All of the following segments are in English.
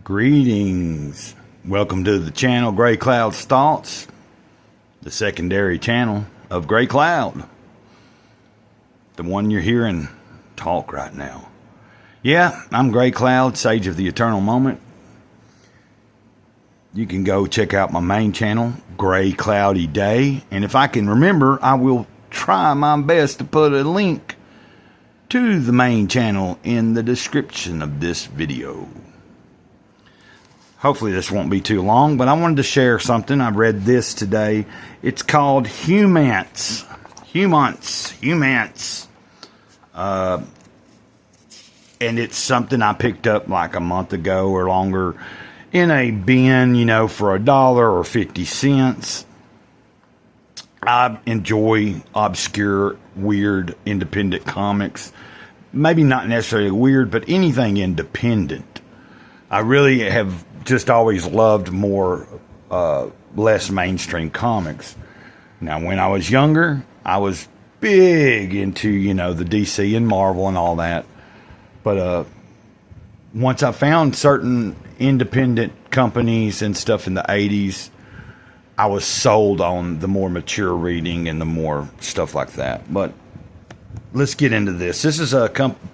Greetings. Welcome to the channel Gray Cloud's Thoughts, the secondary channel of Gray Cloud. The one you're hearing talk right now. Yeah, I'm Gray Cloud, Sage of the Eternal Moment. You can go check out my main channel, Gray Cloudy Day. And if I can remember, I will try my best to put a link to the main channel in the description of this video. Hopefully this won't be too long, but I wanted to share something. I read this today. It's called Humants. Humants. And it's something I picked up like a month ago or longer in a bin, for $1 or 50 cents. I enjoy obscure, weird, independent comics. Maybe not necessarily weird, but anything independent. I really have just always loved more, less mainstream comics. Now, when I was younger, I was big into, the DC and Marvel and all that. But once I found certain independent companies and stuff in the 80s, I was sold on the more mature reading and the more stuff like that. But let's get into this. This is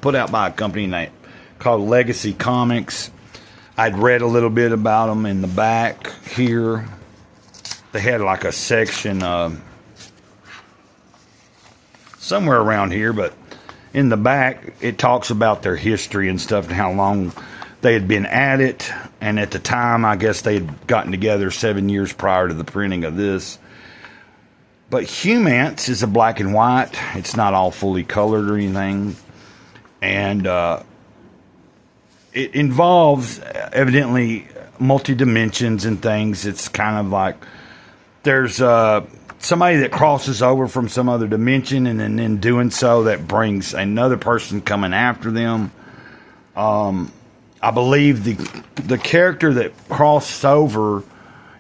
put out by a company called Legacy Comics. I'd read a little bit about them in the back here. They had like a section somewhere around here, but in the back it talks about their history and stuff and how long they had been at it. And at the time, I guess they had gotten together 7 years prior to the printing of this. But Humants is a black and white. It's not all fully colored or anything. And it involves evidently multi-dimensions and things. It's kind of like there's somebody that crosses over from some other dimension, and then in doing so, that brings another person coming after them. I believe the character that crossed over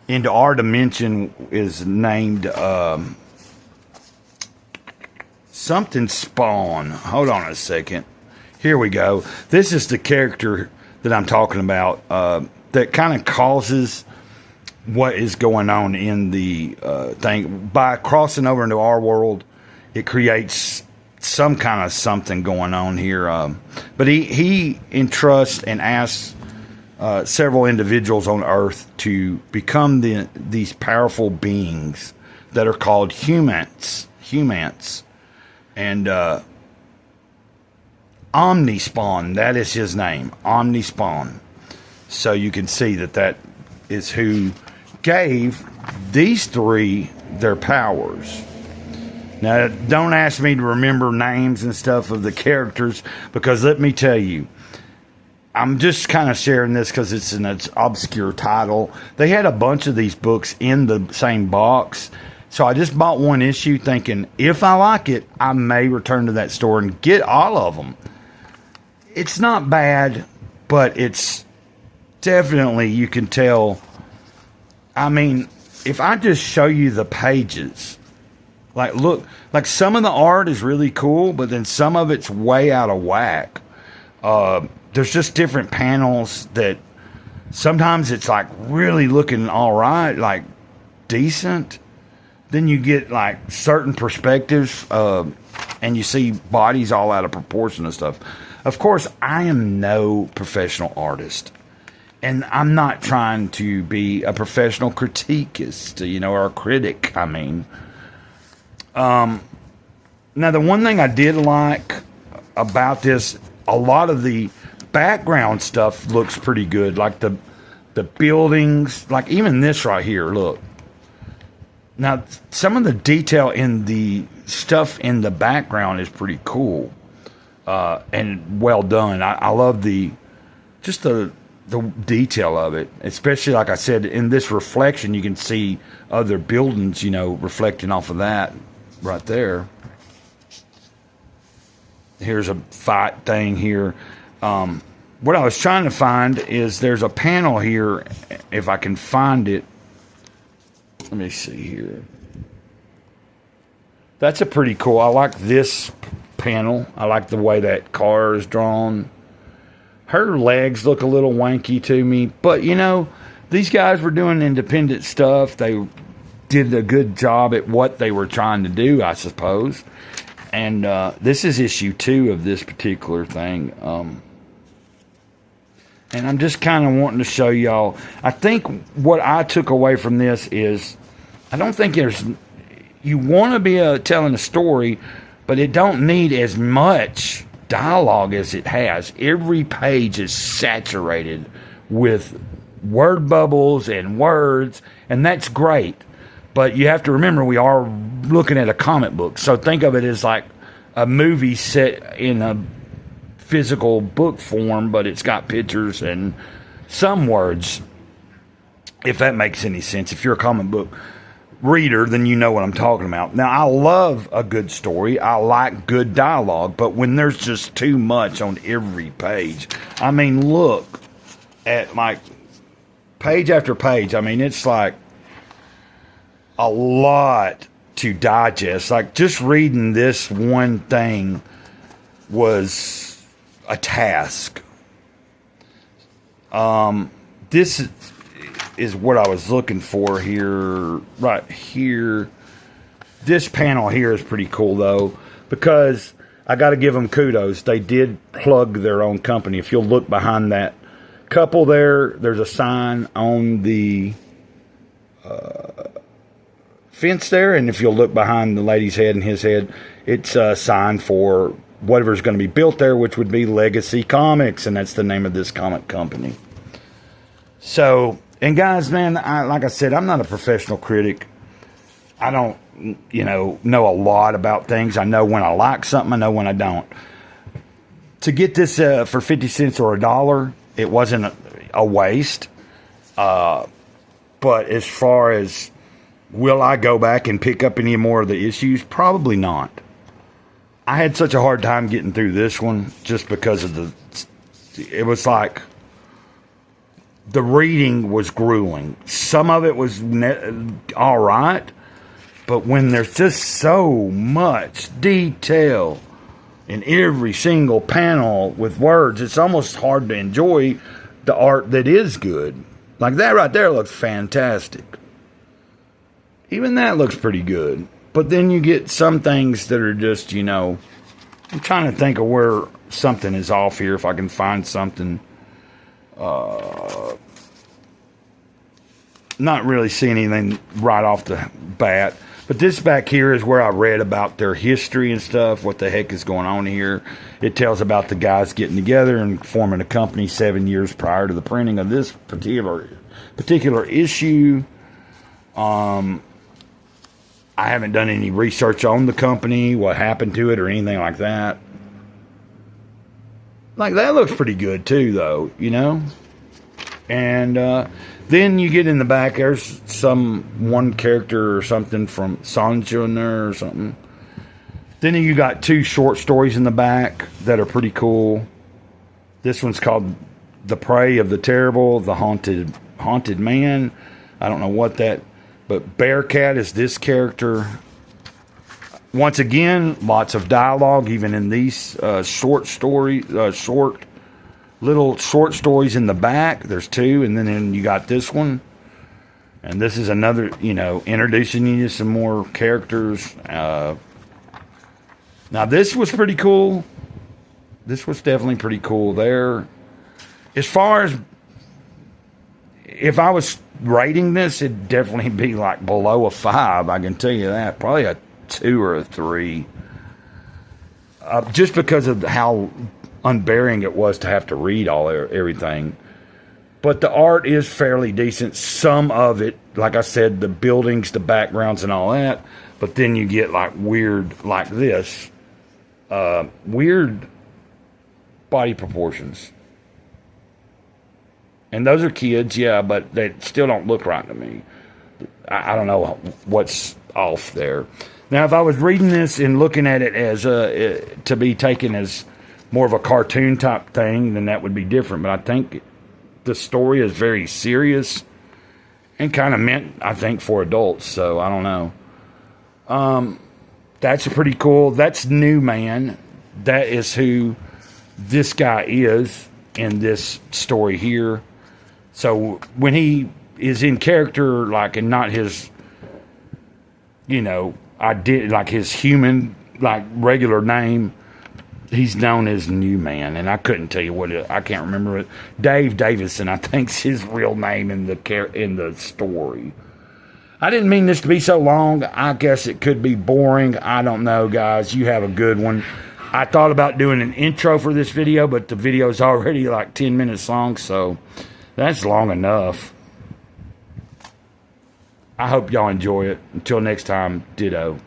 into our dimension is named something Spawn. Hold on a second. Here we go. This is the character that I'm talking about that kind of causes what is going on in the thing. By crossing over into our world, it creates some kind of something going on here. But he entrusts and asks several individuals on Earth to become these powerful beings that are called humans. And Omnispawn, that is his name, Omnispawn. So you can see that is who gave these three their powers. Now, don't ask me to remember names and stuff of the characters, because let me tell you, I'm just kind of sharing this because it's an obscure title. They had a bunch of these books in the same box, so I just bought one issue thinking, if I like it, I may return to that store and get all of them. It's not bad, but it's definitely, you can tell. I mean, if I just show you the pages, look, some of the art is really cool, but then some of it's way out of whack. There's just different panels that sometimes it's like really looking all right, like decent. Then you get like certain perspectives, and you see bodies all out of proportion and stuff. Of course, I am no professional artist, and I'm not trying to be a professional critiquist, or a critic. I mean, now the one thing I did like about this, a lot of the background stuff looks pretty good, like the buildings, like even this right here. Look, now some of the detail in the stuff in the background is pretty cool. And well done. I love the detail of it, especially like I said, in this reflection, you can see other buildings, reflecting off of that right there. Here's a fight thing here. What I was trying to find is there's a panel here, if I can find it. Let me see here. That's a pretty cool. I like this panel. I like the way that car is drawn. Her legs look a little wanky to me, but you know, these guys were doing independent stuff. They did a good job at what they were trying to do, I suppose. And this is issue 2 of this particular thing. And I'm just kind of wanting to show y'all. I think what I took away from this is, I don't think you want to be telling a story, but it don't need as much dialogue as it has. Every page is saturated with word bubbles and words, and that's great. But you have to remember, we are looking at a comic book. So think of it as like a movie set in a physical book form, but it's got pictures and some words, if that makes any sense. If you're a comic book reader, then you know what I'm talking about. Now, I love a good story. I like good dialogue, but when there's just too much on every page, I mean, look at like page after page. I mean, it's like a lot to digest. Like, just reading this one thing was a task. This is what I was looking for here, right here. This panel here is pretty cool, though, because I got to give them kudos. They did plug their own company. If you'll look behind that couple there, there's a sign on the fence there, and if you'll look behind the lady's head and his head, it's a sign for whatever's going to be built there, which would be Legacy Comics, and that's the name of this comic company. So, and guys, man, like I said, I'm not a professional critic. I don't, know a lot about things. I know when I like something. I know when I don't. To get this for 50 cents or $1, it wasn't a waste. But as far as will I go back and pick up any more of the issues? Probably not. I had such a hard time getting through this one just because of it was like the reading was grueling. Some of it was all right, but when there's just so much detail in every single panel with words, it's almost hard to enjoy the art that is good. Like that right there looks fantastic. Even that looks pretty good. But then you get some things that are just, I'm trying to think of where something is off here, if I can find something. Not really seeing anything right off the bat. But this back here is where I read about their history and stuff, what the heck is going on here. It tells about the guys getting together and forming a company 7 years prior to the printing of this particular issue. I haven't done any research on the company, what happened to it, or anything like that. Like, that looks pretty good, too, though, And then you get in the back, there's one character or something from Sanjoner or something. Then you got 2 short stories in the back that are pretty cool. This one's called The Prey of the Terrible, The Haunted Man. I don't know what that... But Bearcat is this character. Once again, lots of dialogue, even in these little short stories in the back. There's 2, and then you got this one. And this is another, introducing you to some more characters. Now, this was pretty cool. This was definitely pretty cool there. As far as... if I was rating this, it'd definitely be like below a 5. I can tell you that. Probably a 2 or a 3. Just because of how unbearing it was to have to read everything. But the art is fairly decent. Some of it, like I said, the buildings, the backgrounds, and all that. But then you get like weird, like this. Weird body proportions. And those are kids, yeah, but they still don't look right to me. I don't know what's off there. Now, if I was reading this and looking at it as to be taken as more of a cartoon type thing, then that would be different. But I think the story is very serious and kind of meant, I think, for adults. So I don't know. That's pretty cool. That's New Man. That is who this guy is. in this story here. So when he is in character, like, and not his, you know, like his human, like regular name, he's known as New Man, and I couldn't tell you what I can't remember it. Dave Davison, I think's his real name in the story. I didn't mean this to be so long. I guess it could be boring. I don't know, guys. You have a good one. I thought about doing an intro for this video, but the video's already like 10 minutes long, so that's long enough. I hope y'all enjoy it. Until next time, ditto.